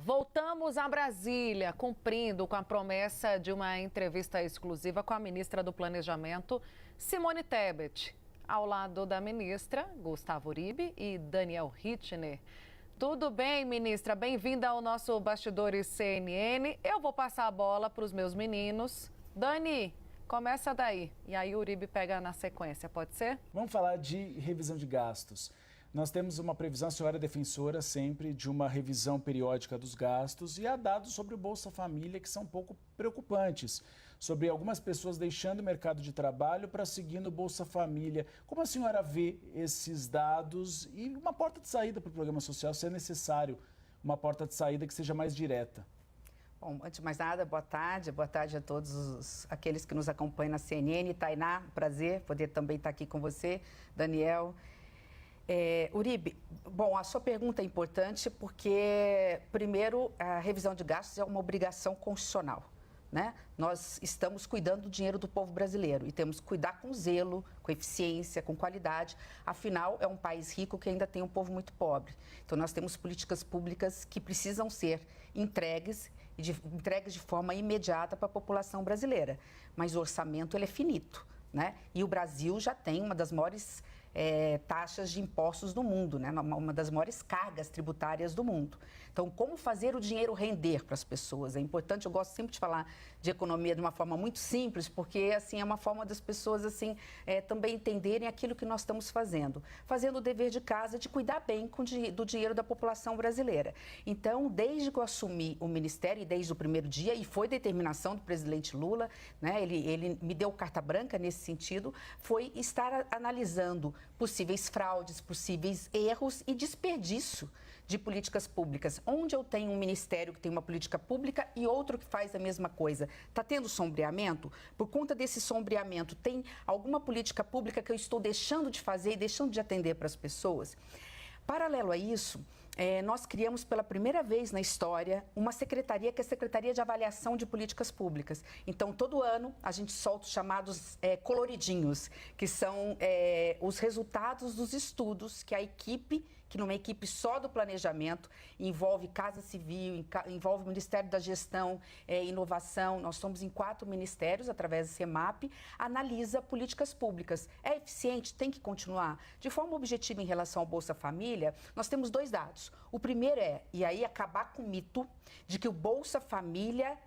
voltamos a Brasília, cumprindo com a promessa de uma entrevista exclusiva com a ministra do Planejamento, Simone Tebet, ao lado da ministra, Gustavo Uribe e Daniel Rittner. Tudo bem, ministra? Bem-vinda ao nosso Bastidores CNN. Eu vou passar a bola para os meus meninos. Dani, começa daí. E aí o Uribe pega na sequência, pode ser? Vamos falar de revisão de gastos. Nós temos uma previsão, a senhora é defensora sempre de uma revisão periódica dos gastos e há dados sobre o Bolsa Família que são um pouco preocupantes, sobre algumas pessoas deixando o mercado de trabalho para seguir no Bolsa Família. Como a senhora vê esses dados e uma porta de saída para o programa social, se é necessário uma porta de saída que seja mais direta? Bom, antes de mais nada, boa tarde a todos aqueles que nos acompanham na CNN. Tainá, prazer poder também estar aqui com você, Daniel. Uribe, bom, a sua pergunta é importante porque, primeiro, a revisão de gastos é uma obrigação constitucional, né? Nós estamos cuidando do dinheiro do povo brasileiro e temos que cuidar com zelo, com eficiência, com qualidade. Afinal, é um país rico que ainda tem um povo muito pobre. Então, nós temos políticas públicas que precisam ser entregues de forma imediata para a população brasileira. Mas o orçamento ele é finito, né? E o Brasil já tem uma das maiores taxas de impostos do mundo, né? Uma das maiores cargas tributárias do mundo. Então, como fazer o dinheiro render para as pessoas? É importante, eu gosto sempre de falar de economia de uma forma muito simples, porque assim, é uma forma das pessoas assim, também entenderem aquilo que nós estamos fazendo. Fazendo o dever de casa de cuidar bem do dinheiro da população brasileira. Então, desde que eu assumi o Ministério, e desde o primeiro dia, e foi determinação do presidente Lula, né? Ele me deu carta branca nesse sentido, foi estar analisando possíveis fraudes, possíveis erros e desperdício de políticas públicas. Onde eu tenho um ministério que tem uma política pública e outro que faz a mesma coisa, está tendo sombreamento? Por conta desse sombreamento, tem alguma política pública que eu estou deixando de fazer e deixando de atender para as pessoas? Paralelo a isso, nós criamos pela primeira vez na história uma secretaria, que é a Secretaria de Avaliação de Políticas Públicas. Então, todo ano, a gente solta os chamados coloridinhos, que são os resultados dos estudos que a equipe, que numa equipe só do planejamento, envolve Casa Civil, envolve o Ministério da Gestão, Inovação, nós somos em 4 ministérios, através do CEMAP, analisa políticas públicas. É eficiente? Tem que continuar? De forma objetiva em relação ao Bolsa Família, nós temos 2 dados. O primeiro e aí acabar com o mito de que o Bolsa Família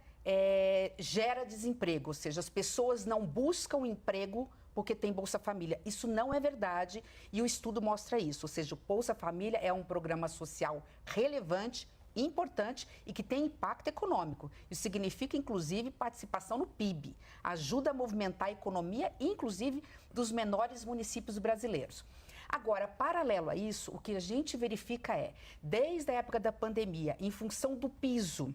gera desemprego, ou seja, as pessoas não buscam emprego porque tem Bolsa Família. Isso não é verdade e o estudo mostra isso, ou seja, o Bolsa Família é um programa social relevante, importante e que tem impacto econômico. Isso significa, inclusive, participação no PIB, ajuda a movimentar a economia, inclusive, dos menores municípios brasileiros. Agora, paralelo a isso, o que a gente verifica desde a época da pandemia, em função do piso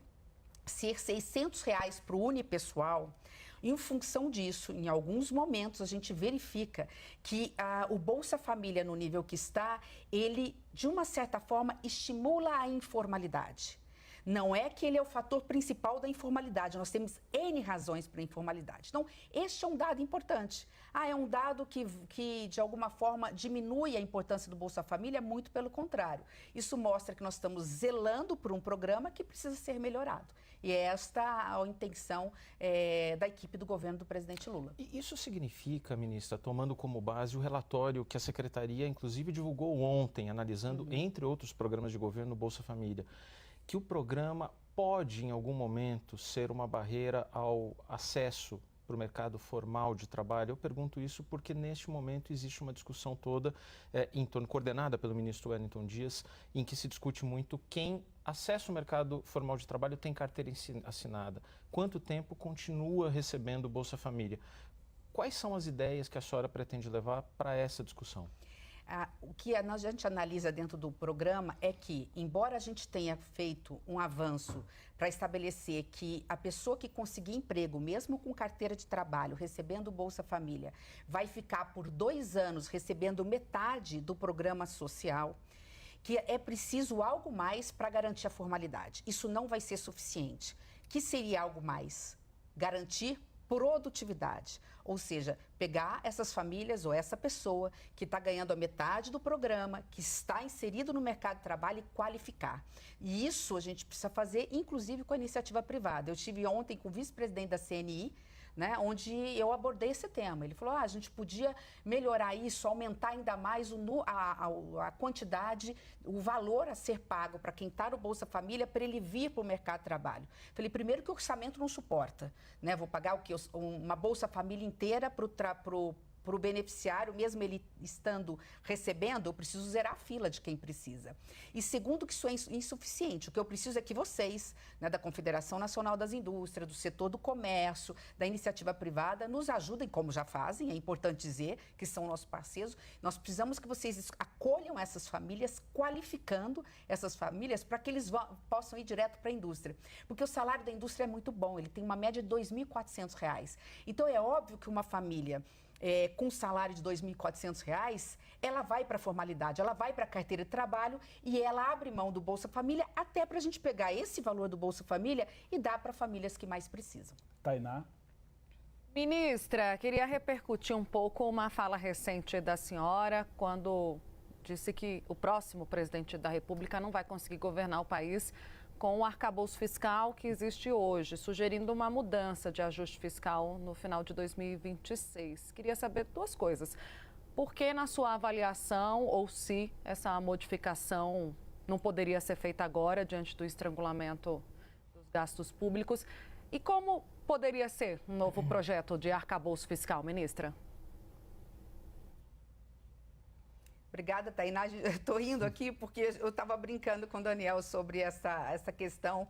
ser R$600 para o unipessoal, em função disso, em alguns momentos, a gente verifica que o Bolsa Família, no nível que está, ele, de uma certa forma, estimula a informalidade. Não é que ele é o fator principal da informalidade, nós temos N razões para a informalidade. Então, este é um dado importante. É um dado que, de alguma forma, diminui a importância do Bolsa Família? Muito pelo contrário. Isso mostra que nós estamos zelando por um programa que precisa ser melhorado. E esta é a intenção da equipe do governo do presidente Lula. E isso significa, ministra, tomando como base o relatório que a Secretaria, inclusive, divulgou ontem, analisando, entre outros programas de governo, o Bolsa Família, que o programa pode, em algum momento, ser uma barreira ao acesso para o mercado formal de trabalho? Eu pergunto isso porque, neste momento, existe uma discussão toda em torno, coordenada pelo ministro Wellington Dias, em que se discute muito quem acessa o mercado formal de trabalho tem carteira assinada. Quanto tempo continua recebendo o Bolsa Família? Quais são as ideias que a senhora pretende levar para essa discussão? O que a gente analisa dentro do programa é que, embora a gente tenha feito um avanço para estabelecer que a pessoa que conseguir emprego, mesmo com carteira de trabalho, recebendo o Bolsa Família, vai ficar por 2 anos recebendo metade do programa social, que é preciso algo mais para garantir a formalidade. Isso não vai ser suficiente. Que seria algo mais? Garantir produtividade, ou seja, pegar essas famílias ou essa pessoa que está ganhando a metade do programa, que está inserido no mercado de trabalho e qualificar. E isso a gente precisa fazer, inclusive com a iniciativa privada. Eu estive ontem com o vice-presidente da CNI, né, onde eu abordei esse tema. Ele falou, a gente podia melhorar isso, aumentar ainda mais a quantidade, o valor a ser pago para quem está no Bolsa Família para ele vir para o mercado de trabalho. Falei, primeiro que o orçamento não suporta, né? Vou pagar o quê? Uma Bolsa Família inteira para o beneficiário, mesmo ele estando recebendo, eu preciso zerar a fila de quem precisa. E segundo, que isso é insuficiente. O que eu preciso é que vocês, né, da Confederação Nacional das Indústrias, do setor do comércio, da iniciativa privada, nos ajudem, como já fazem, é importante dizer que são nossos parceiros. Nós precisamos que vocês acolham essas famílias, qualificando essas famílias para que eles possam ir direto para a indústria. Porque o salário da indústria é muito bom, ele tem uma média de R$ 2.400. Então, é óbvio que uma família com um salário de R$ 2.400, ela vai para a formalidade, ela vai para a carteira de trabalho e ela abre mão do Bolsa Família até para a gente pegar esse valor do Bolsa Família e dar para famílias que mais precisam. Tainá? Ministra, queria repercutir um pouco uma fala recente da senhora, quando disse que o próximo presidente da República não vai conseguir governar o país com o arcabouço fiscal que existe hoje, sugerindo uma mudança de ajuste fiscal no final de 2026. Queria saber duas coisas. Por que, na sua avaliação, ou se essa modificação não poderia ser feita agora, diante do estrangulamento dos gastos públicos? E como poderia ser um novo projeto de arcabouço fiscal, ministra? Obrigada, Tainá. Estou rindo aqui porque eu estava brincando com o Daniel sobre essa questão,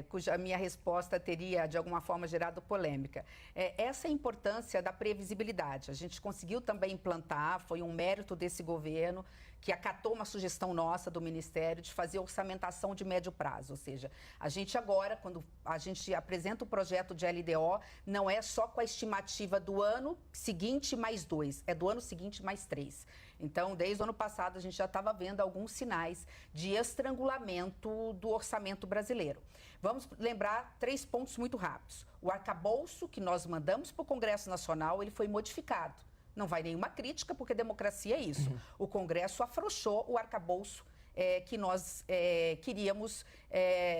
cuja minha resposta teria, de alguma forma, gerado polêmica. Essa é a importância da previsibilidade. A gente conseguiu também implantar, foi um mérito desse governo, que acatou uma sugestão nossa do Ministério de fazer orçamentação de médio prazo. Ou seja, a gente agora, quando a gente apresenta o projeto de LDO, não é só com a estimativa do ano seguinte mais 2, é do ano seguinte mais 3. Então, desde o ano passado, a gente já estava vendo alguns sinais de estrangulamento do orçamento brasileiro. Vamos lembrar 3 pontos muito rápidos. O arcabouço que nós mandamos para o Congresso Nacional, ele foi modificado. Não vai nenhuma crítica, porque democracia é isso. O Congresso afrouxou o arcabouço que nós queríamos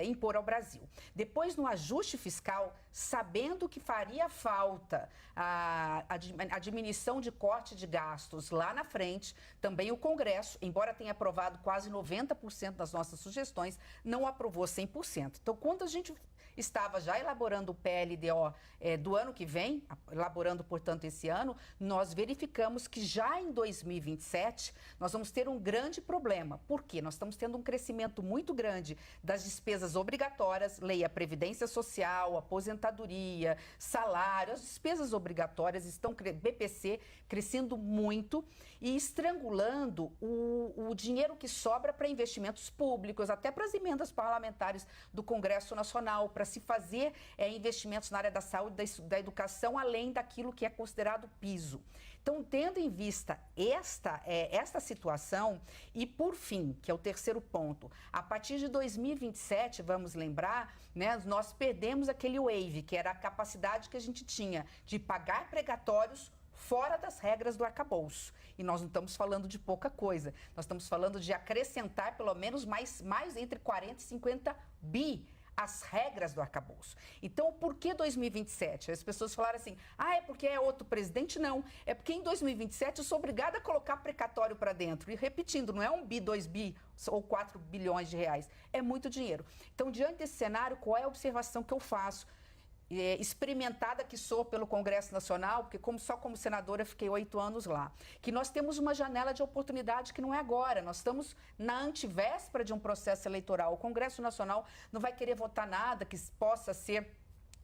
impor ao Brasil. Depois, no ajuste fiscal, sabendo que faria falta a diminuição de corte de gastos lá na frente, também o Congresso, embora tenha aprovado quase 90% das nossas sugestões, não aprovou 100%. Então, quando a gente estava já elaborando o PLDO do ano que vem, elaborando, portanto, esse ano, nós verificamos que já em 2027 nós vamos ter um grande problema. Por quê? Nós estamos tendo um crescimento muito grande das despesas obrigatórias, leia Previdência Social, aposentadoria, salário, as despesas obrigatórias estão, BPC, crescendo muito e estrangulando o dinheiro que sobra para investimentos públicos, até para as emendas parlamentares do Congresso Nacional, para se fazer investimentos na área da saúde, da educação, além daquilo que é considerado piso. Então, tendo em vista esta situação, e por fim, que é o terceiro ponto, a partir de 2027, vamos lembrar, né, nós perdemos aquele waive, que era a capacidade que a gente tinha de pagar precatórios fora das regras do arcabouço. E nós não estamos falando de pouca coisa, nós estamos falando de acrescentar pelo menos mais entre 40 e 50 bi as regras do arcabouço. Então, por que 2027? As pessoas falaram assim, é porque é outro presidente? Não, é porque em 2027 eu sou obrigada a colocar precatório para dentro. E repetindo, não é 1 bi, 2 bi ou 4 bilhões de reais, é muito dinheiro. Então, diante desse cenário, qual é a observação que eu faço? Experimentada que sou pelo Congresso Nacional, porque só como senadora fiquei 8 anos lá, que nós temos uma janela de oportunidade que não é agora, nós estamos na antivéspera de um processo eleitoral. O Congresso Nacional não vai querer votar nada que possa ser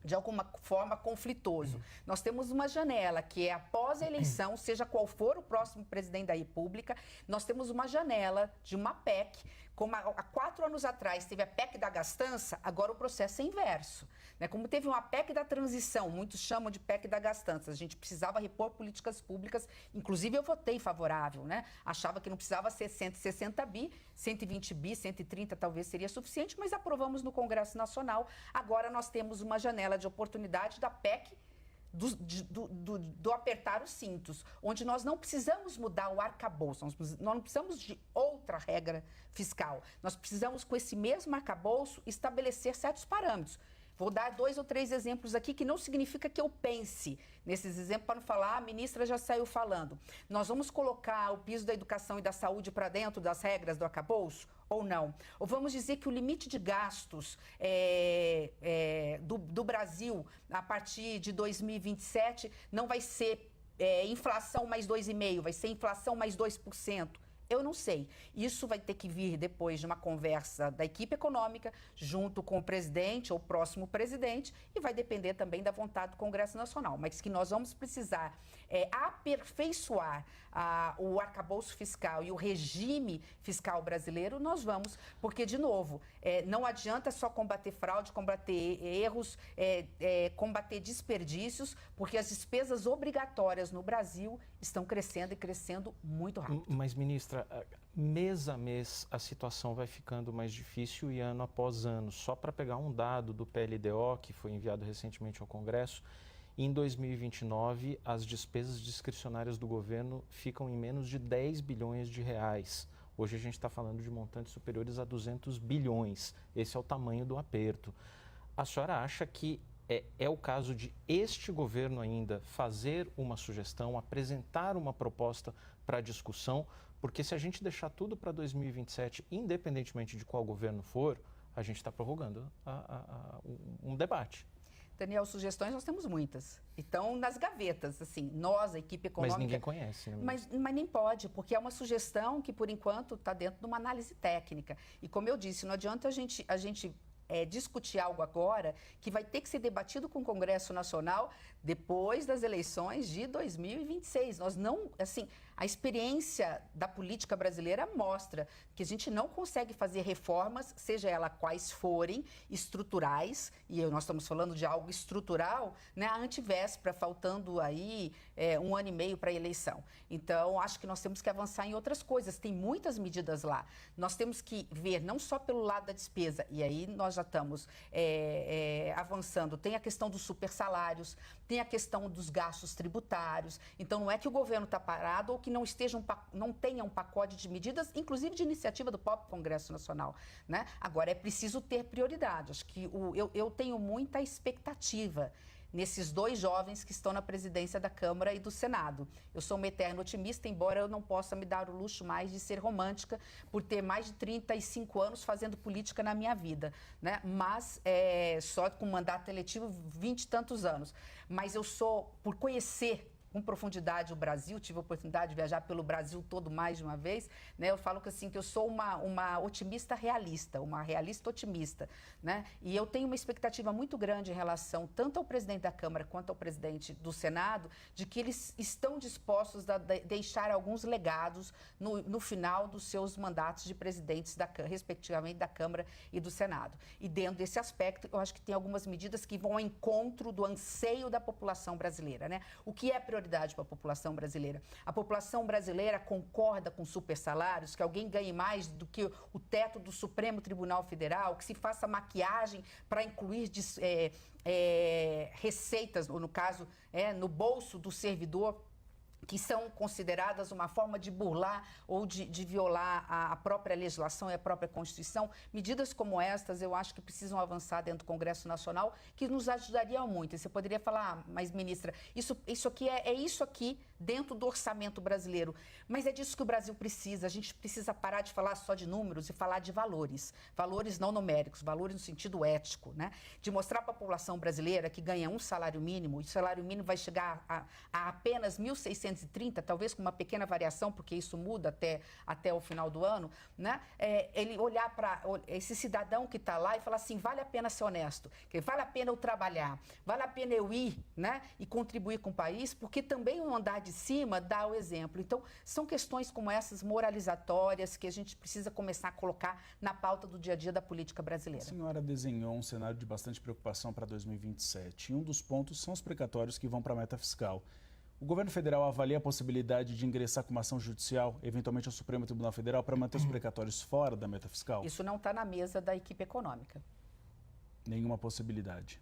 de alguma forma conflitoso. Nós temos uma janela que é após a eleição, seja qual for o próximo presidente da República, nós temos uma janela de uma PEC, como há 4 anos atrás teve a PEC da gastança, agora o processo é inverso. Né? Como teve uma PEC da transição, muitos chamam de PEC da gastança, a gente precisava repor políticas públicas, inclusive eu votei favorável, né? Achava que não precisava ser 160 bi, 120 bi, 130 talvez seria suficiente, mas aprovamos no Congresso Nacional. Agora nós temos uma janela de oportunidade da PEC do apertar os cintos, onde nós não precisamos mudar o arcabouço, nós não precisamos de outra regra fiscal. Nós precisamos, com esse mesmo arcabouço, estabelecer certos parâmetros. Vou dar 2 ou 3 exemplos aqui, que não significa que eu pense nesses exemplos, para não falar, a ministra já saiu falando. Nós vamos colocar o piso da educação e da saúde para dentro das regras do arcabouço ou não? Ou vamos dizer que o limite de gastos do Brasil, a partir de 2027, não vai ser inflação mais 2,5%, vai ser inflação mais 2%. Eu não sei. Isso vai ter que vir depois de uma conversa da equipe econômica, junto com o presidente ou o próximo presidente, e vai depender também da vontade do Congresso Nacional. Mas que nós vamos precisar aperfeiçoar o arcabouço fiscal e o regime fiscal brasileiro, nós vamos, porque, de novo, não adianta só combater fraude, combater erros, combater desperdícios, porque as despesas obrigatórias no Brasil estão crescendo e crescendo muito rápido. Mas, ministra, mês a mês a situação vai ficando mais difícil e ano após ano. Só para pegar um dado do PLDO, que foi enviado recentemente ao Congresso, em 2029 as despesas discricionárias do governo ficam em menos de 10 bilhões de reais. Hoje a gente está falando de montantes superiores a 200 bilhões. Esse é o tamanho do aperto. A senhora acha que é o caso de este governo ainda fazer uma sugestão, apresentar uma proposta para discussão? Porque se a gente deixar tudo para 2027, independentemente de qual governo for, a gente está prorrogando um debate. Daniel, sugestões nós temos muitas. Então, nas gavetas, assim, nós, a equipe econômica... Mas ninguém conhece, né? Mas nem pode, porque é uma sugestão que, por enquanto, está dentro de uma análise técnica. E, como eu disse, não adianta a gente discutir algo agora que vai ter que ser debatido com o Congresso Nacional depois das eleições de 2026. Nós não, assim, a experiência da política brasileira mostra que a gente não consegue fazer reformas, seja ela quais forem, estruturais, e nós estamos falando de algo estrutural, né, a antivéspera, faltando aí 1 ano e meio para a eleição. Então, acho que nós temos que avançar em outras coisas. Tem muitas medidas lá. Nós temos que ver não só pelo lado da despesa, e aí nós já estamos avançando. Tem a questão dos supersalários, tem a questão dos gastos tributários. Então, não é que o governo está parado ou que não tenha um pacote de medidas, inclusive de iniciativa do próprio Congresso Nacional, né? Agora, é preciso ter prioridade. Acho que eu tenho muita expectativa nesses 2 jovens que estão na presidência da Câmara e do Senado. Eu sou uma eterna otimista, embora eu não possa me dar o luxo mais de ser romântica, por ter mais de 35 anos fazendo política na minha vida, né? Mas só com mandato eletivo 20 e tantos anos. Mas eu sou, por conhecer com profundidade o Brasil, tive a oportunidade de viajar pelo Brasil todo mais de uma vez, né? Eu falo que, assim, que eu sou uma otimista realista, uma realista otimista, né? E eu tenho uma expectativa muito grande em relação tanto ao presidente da Câmara quanto ao presidente do Senado, de que eles estão dispostos a deixar alguns legados no final dos seus mandatos de presidentes, respectivamente, da Câmara e do Senado. E dentro desse aspecto, eu acho que tem algumas medidas que vão ao encontro do anseio da população brasileira, né? O que é prioridade para a população brasileira? A população brasileira concorda com supersalários, que alguém ganhe mais do que o teto do Supremo Tribunal Federal, que se faça maquiagem para incluir receitas, ou no caso, no bolso do servidor, que são consideradas uma forma de burlar ou de violar a própria legislação e a própria Constituição. Medidas como estas, eu acho que precisam avançar dentro do Congresso Nacional, que nos ajudariam muito. E você poderia falar, mas, ministra, isso aqui é isso aqui dentro do orçamento brasileiro. Mas é disso que o Brasil precisa. A gente precisa parar de falar só de números e falar de valores. Valores não numéricos, valores no sentido ético, né? De mostrar para a população brasileira que ganha um salário mínimo, e o salário mínimo vai chegar a apenas 1.630, talvez com uma pequena variação, porque isso muda até o final do ano, né? Ele olhar para esse cidadão que está lá e falar assim, vale a pena ser honesto, que vale a pena eu trabalhar, vale a pena eu ir, né? E contribuir com o país, porque também o andar de cima dá o exemplo. Então, são questões como essas moralizatórias que a gente precisa começar a colocar na pauta do dia a dia da política brasileira. A senhora desenhou um cenário de bastante preocupação para 2027. E um dos pontos são os precatórios que vão para a meta fiscal. O governo federal avalia a possibilidade de ingressar com uma ação judicial, eventualmente ao Supremo Tribunal Federal, para manter os precatórios fora da meta fiscal? Isso não está na mesa da equipe econômica. Nenhuma possibilidade.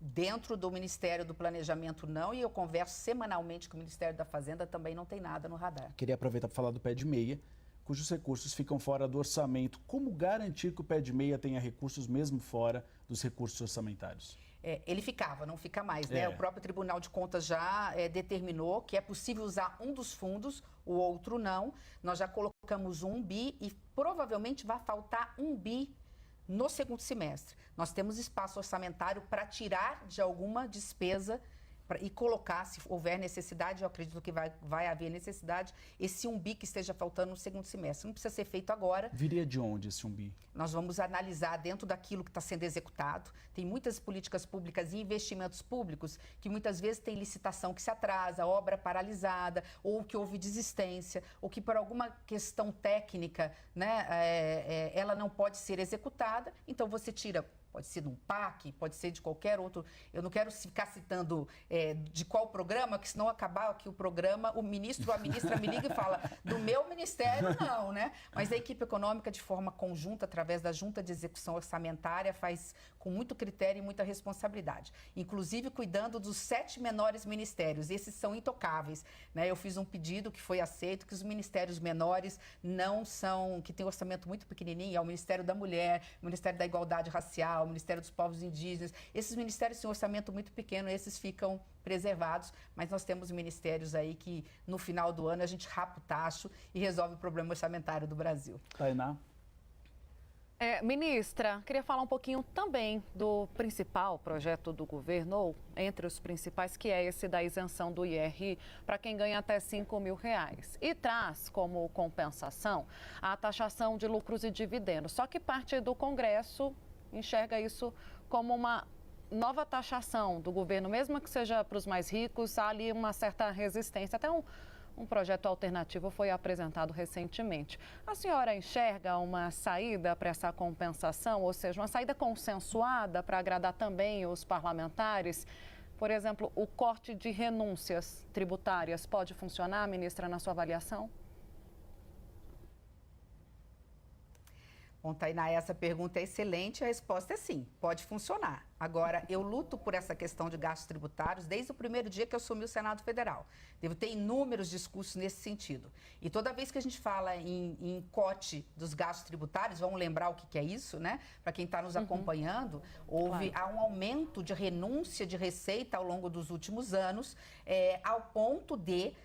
Dentro do Ministério do Planejamento, não, e eu converso semanalmente com o Ministério da Fazenda, também não tem nada no radar. Queria aproveitar para falar do pé de meia, cujos recursos ficam fora do orçamento. Como garantir que o pé de meia tenha recursos mesmo fora dos recursos orçamentários? Ele ficava, não fica mais, né? O próprio Tribunal de Contas já determinou que é possível usar um dos fundos, o outro não. Nós já colocamos 1 bi e provavelmente vai faltar 1 bi no segundo semestre. Nós temos espaço orçamentário para tirar de alguma despesa e colocar, se houver necessidade, eu acredito que vai haver necessidade, esse 1 bi que esteja faltando no segundo semestre. Não precisa ser feito agora. Viria de onde esse 1 bi? Nós vamos analisar dentro daquilo que está sendo executado. Tem muitas políticas públicas e investimentos públicos que muitas vezes tem licitação que se atrasa, obra paralisada, ou que houve desistência, ou que por alguma questão técnica, né, ela não pode ser executada, então você tira. Pode ser de um PAC, pode ser de qualquer outro. Eu não quero ficar citando de qual programa, que senão acabar que o programa, o ministro ou a ministra me liga e fala, do meu ministério não, né? Mas a equipe econômica, de forma conjunta, através da Junta de Execução Orçamentária, faz com muito critério e muita responsabilidade. Inclusive cuidando dos 7 menores ministérios. Esses são intocáveis, né? Eu fiz um pedido que foi aceito, que os ministérios menores não são, que tem orçamento muito pequenininho, é o Ministério da Mulher, o Ministério da Igualdade Racial, o Ministério dos Povos Indígenas. Esses ministérios têm um orçamento muito pequeno, esses ficam preservados, mas nós temos ministérios aí que no final do ano a gente rapa o tacho e resolve o problema orçamentário do Brasil. Tainá? Ministra, queria falar um pouquinho também do principal projeto do governo, ou entre os principais, que é esse da isenção do IR para quem ganha até R$5 mil. E traz como compensação a taxação de lucros e dividendos. Só que parte do Congresso enxerga isso como uma nova taxação do governo, mesmo que seja para os mais ricos, há ali uma certa resistência. Até um projeto alternativo foi apresentado recentemente. A senhora enxerga uma saída para essa compensação, ou seja, uma saída consensuada para agradar também os parlamentares? Por exemplo, o corte de renúncias tributárias pode funcionar, ministra, na sua avaliação? Bom, Tainá, essa pergunta é excelente, a resposta é sim, pode funcionar. Agora, eu luto por essa questão de gastos tributários desde o primeiro dia que eu assumi o Senado Federal. Devo ter inúmeros discursos nesse sentido. E toda vez que a gente fala em corte dos gastos tributários, vamos lembrar o que é isso, né? Para quem está nos acompanhando, há um aumento de renúncia de receita ao longo dos últimos anos, ao ponto de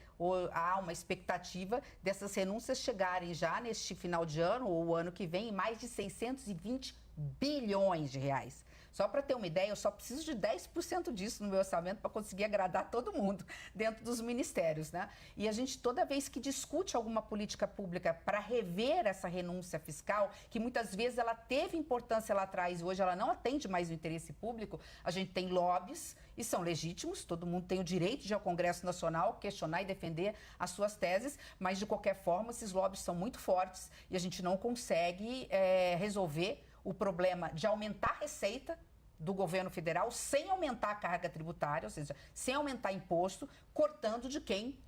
há uma expectativa dessas renúncias chegarem já neste final de ano ou o ano que vem em mais de 620 bilhões de reais. Só para ter uma ideia, eu só preciso de 10% disso no meu orçamento para conseguir agradar todo mundo dentro dos ministérios, né? E a gente, toda vez que discute alguma política pública para rever essa renúncia fiscal, que muitas vezes ela teve importância lá atrás e hoje ela não atende mais o interesse público, a gente tem lobbies e são legítimos, todo mundo tem o direito de ir ao Congresso Nacional questionar e defender as suas teses, mas de qualquer forma esses lobbies são muito fortes e a gente não consegue resolver o problema de aumentar a receita do governo federal sem aumentar a carga tributária, ou seja, sem aumentar imposto, cortando de quem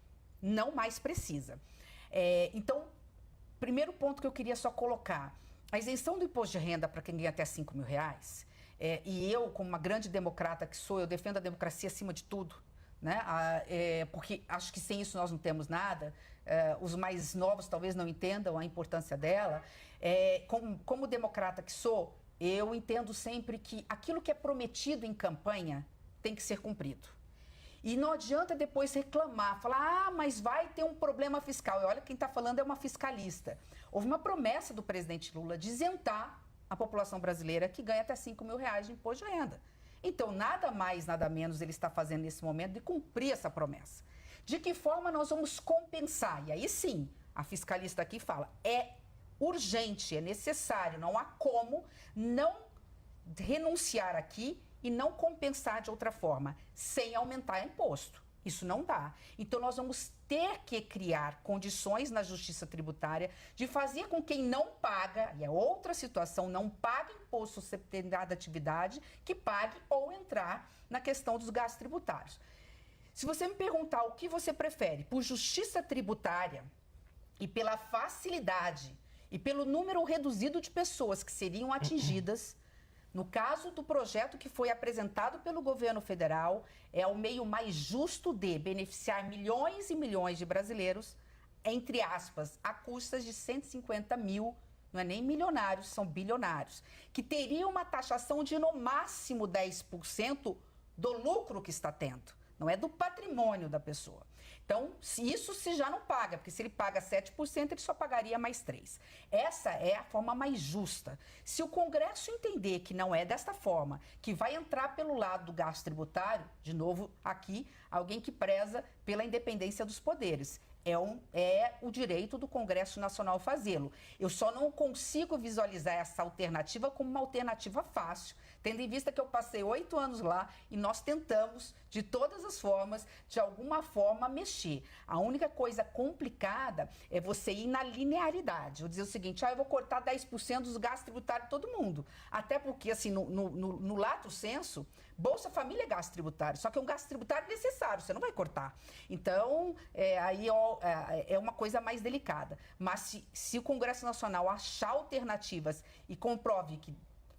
não mais precisa. Então, primeiro ponto que eu queria só colocar, a isenção do imposto de renda para quem ganha até R$5 mil, e eu, como uma grande democrata que sou, eu defendo a democracia acima de tudo, né? Porque acho que sem isso nós não temos nada. Os mais novos talvez não entendam a importância dela. Como democrata que sou, eu entendo sempre que aquilo que é prometido em campanha tem que ser cumprido. E não adianta depois reclamar, falar, mas vai ter um problema fiscal. E olha, quem está falando é uma fiscalista. Houve uma promessa do presidente Lula de isentar a população brasileira que ganha até R$5 mil de imposto de renda. Então, nada mais, nada menos ele está fazendo nesse momento de cumprir essa promessa. De que forma nós vamos compensar? E aí sim, a fiscalista aqui fala, é urgente, é necessário, não há como não renunciar aqui e não compensar de outra forma, sem aumentar imposto. Isso não dá. Então, nós vamos ter que criar condições na justiça tributária de fazer com quem não paga, e é outra situação, não paga imposto sobre determinada atividade, que pague ou entrar na questão dos gastos tributários. Se você me perguntar o que você prefere, por justiça tributária e pela facilidade e pelo número reduzido de pessoas que seriam atingidas, No caso do projeto que foi apresentado pelo governo federal, é o meio mais justo de beneficiar milhões e milhões de brasileiros, entre aspas, a custas de 150 mil, não é nem milionários, são bilionários, que teriam uma taxação de no máximo 10% do lucro que está tendo, não é do patrimônio da pessoa. Então, isso se já não paga, porque se ele paga 7%, ele só pagaria mais 3%. Essa é a forma mais justa. Se o Congresso entender que não é desta forma, que vai entrar pelo lado do gasto tributário, de novo, aqui, alguém que preza pela independência dos poderes. É o direito do Congresso Nacional fazê-lo. Eu só não consigo visualizar essa alternativa como uma alternativa fácil, tendo em vista que eu passei 8 anos lá e nós tentamos, de todas as formas, de alguma forma, mexer. A única coisa complicada é você ir na linearidade. Eu dizer o seguinte, eu vou cortar 10% dos gastos tributários de todo mundo. Até porque, assim, no lato senso, Bolsa Família é gasto tributário, só que é um gasto tributário necessário, você não vai cortar. Então, aí é uma coisa mais delicada. Mas se o Congresso Nacional achar alternativas e comprove que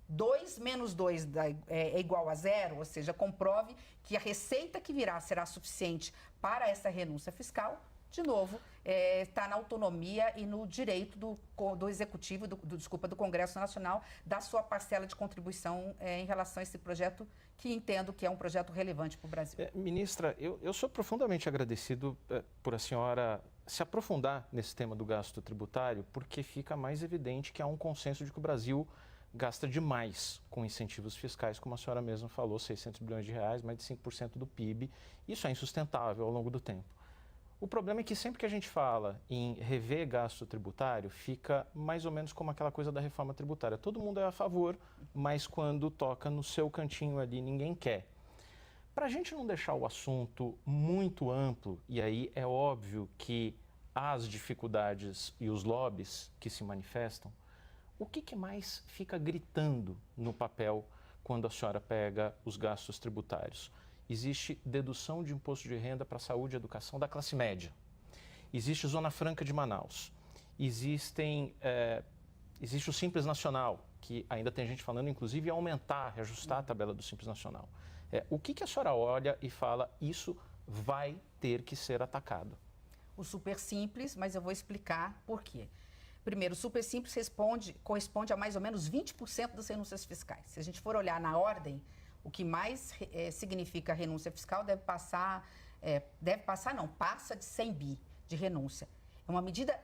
2 menos 2 é igual a 0, ou seja, comprove que a receita que virá será suficiente para essa renúncia fiscal, de novo, está na autonomia e no direito do Executivo, do Congresso Nacional, da sua parcela de contribuição em relação a esse projeto, que entendo que é um projeto relevante para o Brasil. Ministra, eu sou profundamente agradecido por a senhora se aprofundar nesse tema do gasto tributário, porque fica mais evidente que há um consenso de que o Brasil gasta demais com incentivos fiscais, como a senhora mesma falou, 600 bilhões de reais, mais de 5% do PIB. Isso é insustentável ao longo do tempo. O problema é que sempre que a gente fala em rever gasto tributário, fica mais ou menos como aquela coisa da reforma tributária. Todo mundo é a favor, mas quando toca no seu cantinho ali, ninguém quer. Para a gente não deixar o assunto muito amplo, e aí é óbvio que há as dificuldades e os lobbies que se manifestam, o que mais fica gritando no papel quando a senhora pega os gastos tributários? Existe dedução de imposto de renda para saúde e educação da classe média. Existe Zona Franca de Manaus. Existe o Simples Nacional, que ainda tem gente falando, inclusive, em aumentar, reajustar a tabela do Simples Nacional. O que a senhora olha e fala, isso vai ter que ser atacado? O Super Simples, mas eu vou explicar por quê. Primeiro, o Super Simples corresponde a mais ou menos 20% das renúncias fiscais. Se a gente for olhar na ordem, o que mais significa renúncia fiscal passa de 100 bi de renúncia. É uma medida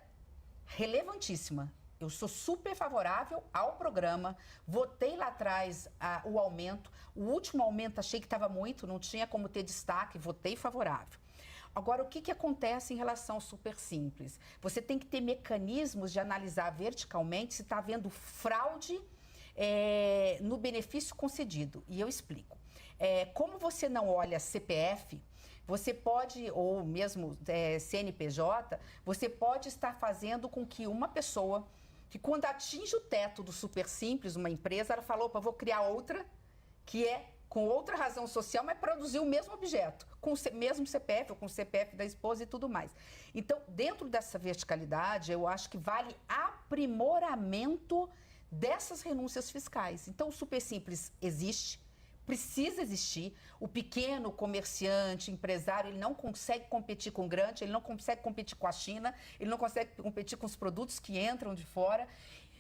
relevantíssima. Eu sou super favorável ao programa, votei lá atrás o aumento. O último aumento achei que estava muito, não tinha como ter destaque, votei favorável. Agora, o que acontece em relação ao Super Simples? Você tem que ter mecanismos de analisar verticalmente se está havendo fraude no benefício concedido. E eu explico. Como você não olha CPF, você pode, ou mesmo CNPJ, você pode estar fazendo com que uma pessoa, que quando atinge o teto do Super Simples, uma empresa, ela falou, opa, vou criar outra, que é com outra razão social, mas produzir o mesmo objeto, com o mesmo CPF, ou com o CPF da esposa e tudo mais. Então, dentro dessa verticalidade, eu acho que vale aprimoramento dessas renúncias fiscais. Então, o Super Simples existe, precisa existir. O pequeno comerciante, empresário, ele não consegue competir com o grande, ele não consegue competir com a China, ele não consegue competir com os produtos que entram de fora.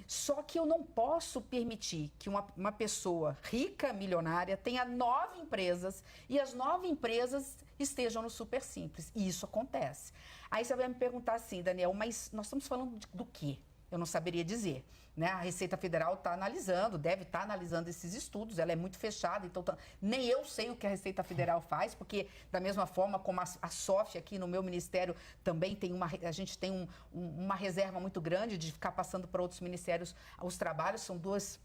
Só que eu não posso permitir que uma pessoa rica, milionária, tenha 9 empresas e as 9 empresas estejam no Super Simples. E isso acontece. Aí você vai me perguntar assim, Daniel, mas nós estamos falando do quê? Eu não saberia dizer. Né? A Receita Federal está analisando, deve estar analisando esses estudos, ela é muito fechada, então nem eu sei o que a Receita Federal faz, porque da mesma forma como a SOF aqui no meu ministério também a gente tem uma reserva muito grande de ficar passando para outros ministérios os trabalhos, são dois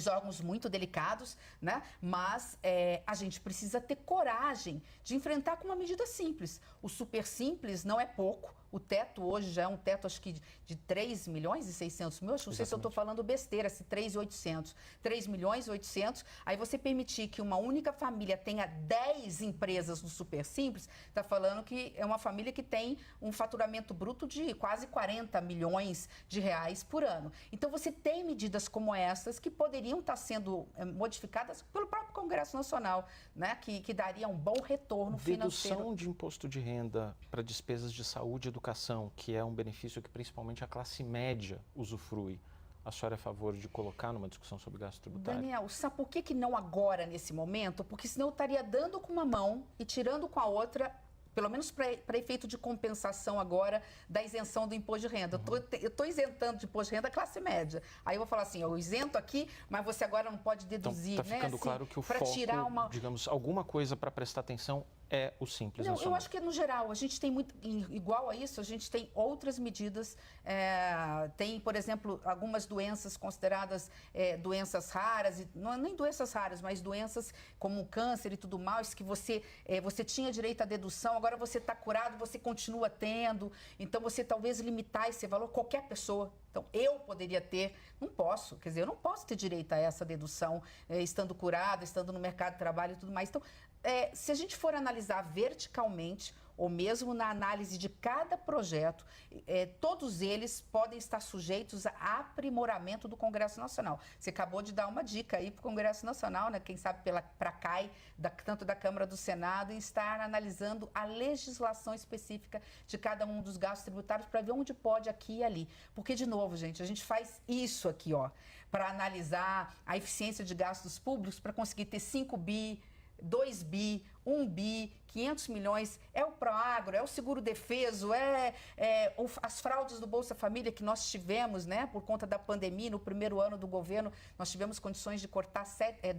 órgãos muito delicados, né? Mas a gente precisa ter coragem de enfrentar com uma medida simples. O Super Simples não é pouco, O teto hoje já é um teto, acho que de 3 milhões e 600 mil, acho, não sei se eu estou falando besteira, se 3.800. 3 milhões e 800, aí você permitir que uma única família tenha 10 empresas no Super Simples, está falando que é uma família que tem um faturamento bruto de quase 40 milhões de reais por ano. Então, você tem medidas como essas que poderiam estar sendo modificadas pelo próprio Congresso Nacional, né? Que daria um bom retorno financeiro. Dedução de imposto de renda para despesas de saúde e educação, que é um benefício que principalmente a classe média usufrui. A senhora é a favor de colocar numa discussão sobre gasto tributário? Daniel, sabe por que não agora, nesse momento? Porque senão eu estaria dando com uma mão e tirando com a outra, pelo menos para efeito de compensação agora da isenção do imposto de renda. Eu estou isentando de imposto de renda a classe média. Aí eu vou falar assim, eu isento aqui, mas você agora não pode deduzir. Então, está ficando assim, claro que o foco, digamos, alguma coisa para prestar atenção é o Simples Não, Nacional. eu acho que no geral, a gente tem muito, igual a isso, a gente tem outras medidas, tem, por exemplo, algumas doenças consideradas doenças raras, não nem doenças raras, mas doenças como câncer e tudo mais, que você tinha direito à dedução, agora você está curado, você continua tendo, então você talvez limitar esse valor, qualquer pessoa. Então, eu poderia ter, não posso, quer dizer, eu não posso ter direito a essa dedução, estando curado, estando no mercado de trabalho e tudo mais. Então, se a gente for analisar verticalmente, ou mesmo na análise de cada projeto, todos eles podem estar sujeitos a aprimoramento do Congresso Nacional. Você acabou de dar uma dica aí para o Congresso Nacional, né? Quem sabe para a CAI, tanto da Câmara do Senado, e estar analisando a legislação específica de cada um dos gastos tributários para ver onde pode aqui e ali. Porque, de novo, gente, a gente faz isso aqui, ó, para analisar a eficiência de gastos públicos, para conseguir ter 5 bi, 2 bi, 1 bi, 500 milhões, é o Proagro, é o seguro defeso, as fraudes do Bolsa Família que nós tivemos, né, por conta da pandemia, no primeiro ano do governo, nós tivemos condições de cortar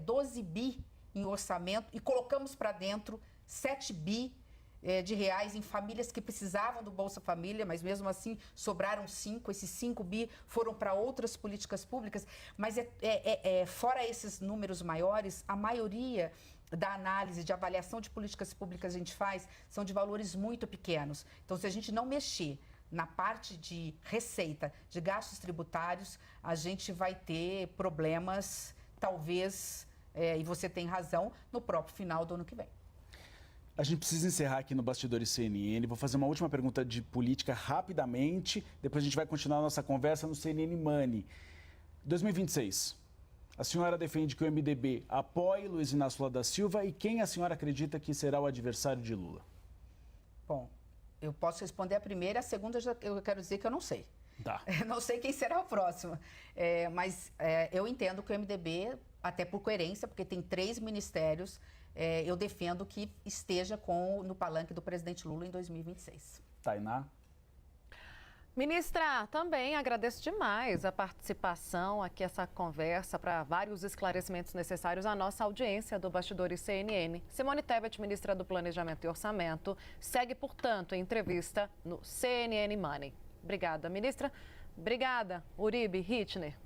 12 bi em orçamento e colocamos para dentro 7 bi de reais em famílias que precisavam do Bolsa Família, mas mesmo assim sobraram 5, esses 5 bi foram para outras políticas públicas, mas fora esses números maiores, a maioria da análise, de avaliação de políticas públicas que a gente faz, são de valores muito pequenos. Então, se a gente não mexer na parte de receita, de gastos tributários, a gente vai ter problemas, talvez, e você tem razão, no próprio final do ano que vem. A gente precisa encerrar aqui no Bastidores CNN. Vou fazer uma última pergunta de política rapidamente, depois a gente vai continuar a nossa conversa no CNN Money. 2026. A senhora defende que o MDB apoie Luiz Inácio Lula da Silva e quem a senhora acredita que será o adversário de Lula? Bom, eu posso responder a primeira, a segunda eu quero dizer que eu não sei. Tá. Não sei quem será o próximo, mas eu entendo que o MDB, até por coerência, porque tem 3 ministérios, eu defendo que esteja no palanque do presidente Lula em 2026. Tainá? Ministra, também agradeço demais a participação aqui, essa conversa, para vários esclarecimentos necessários à nossa audiência do Bastidores CNN. Simone Tebet, ministra do Planejamento e Orçamento, segue, portanto, em entrevista no CNN Money. Obrigada, ministra. Obrigada, Uribe, Hitner.